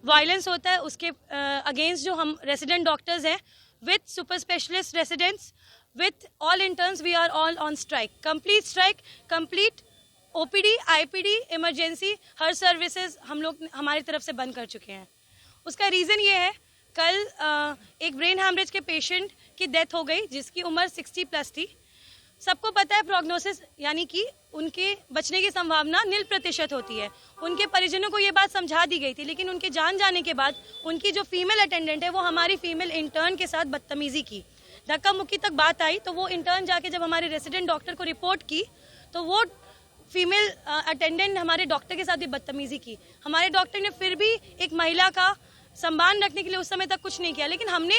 Violence होता है उसके अगेंस्ट जो हम रेसिडेंट डॉक्टर्स हैं, with super specialist residents, with all interns, we are all on strike, complete OPD, IPD, emergency, हर सर्विसेज हम लोग हमारी तरफ से बंद कर चुके हैं। उसका रीज़न ये है, कल एक ब्रेन हैमरेज के पेशेंट की डेथ हो गई जिसकी उम्र 60+ थी। सबको पता है प्रोग्नोसिस यानी कि उनके बचने की संभावना 0% होती है। उनके परिजनों को ये बात समझा दी गई थी, लेकिन उनके जान जाने के बाद उनकी जो फीमेल अटेंडेंट है वो हमारी फीमेल इंटर्न के साथ बदतमीजी की, धक्का मुक्की तक बात आई। तो वो इंटर्न जाके जब हमारे रेसिडेंट डॉक्टर को रिपोर्ट की तो वो फीमेल अटेंडेंट हमारे डॉक्टर के साथ भी बदतमीजी की। हमारे डॉक्टर ने फिर भी एक महिला का सम्मान रखने के लिए उस समय तक कुछ नहीं किया, लेकिन हमने,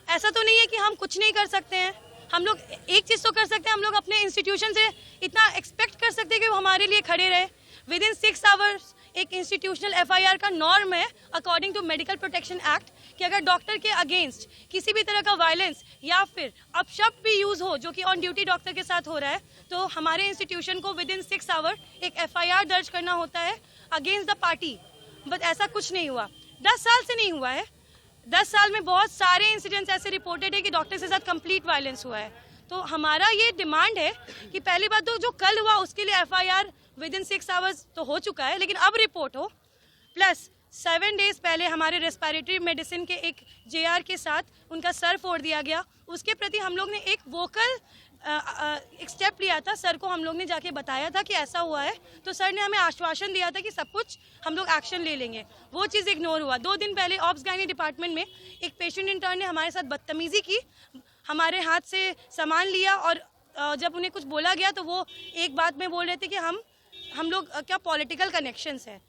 ऐसा तो नहीं है कि हम कुछ नहीं कर सकते हैं। हम लोग एक चीज़ तो कर सकते हैं, हम लोग अपने इंस्टीट्यूशन से इतना एक्सपेक्ट कर सकते हैं कि वो हमारे लिए खड़े रहे। विद इन 6 आवर्स एक इंस्टीट्यूशनल FIR का नॉर्म है according to medical protection act कि अगर डॉक्टर के अगेंस्ट किसी भी तरह का वायलेंस या फिर अपशब्द भी यूज़ हो जो कि ऑन ड्यूटी डॉक्टर के साथ हो रहा है, तो हमारे इंस्टीट्यूशन को विद इन 6 आवर एक FIR दर्ज करना होता है अगेंस्ट द पार्टी। बट ऐसा कुछ नहीं हुआ, 10 साल से नहीं हुआ है। 10 साल में बहुत सारे इंसिडेंट्स ऐसे रिपोर्टेड है कि डॉक्टर के साथ कंप्लीट वायलेंस हुआ है। तो हमारा ये डिमांड है कि पहली बात तो जो कल हुआ उसके लिए FIR विद इन 6 आवर्स तो हो चुका है, लेकिन अब रिपोर्ट हो, प्लस 7 डेज पहले हमारे रेस्पिरेटरी मेडिसिन के एक JR के साथ उनका सर फोड़ दिया गया। उसके प्रति हम लोग ने एक वोकल एक स्टेप लिया था। सर को हम लोग ने जाके बताया था कि ऐसा हुआ है, तो सर ने हमें आश्वासन दिया था कि सब कुछ हम लोग एक्शन ले लेंगे। वो चीज़ इग्नोर हुआ। 2 दिन पहले ऑप्स गायनी डिपार्टमेंट में एक पेशेंट इंटर्न ने हमारे साथ बदतमीजी की, हमारे हाथ से सामान लिया और जब उन्हें कुछ बोला गया तो वो एक बात में बोल रहे थे कि हम लोग क्या पॉलिटिकल कनेक्शंस है।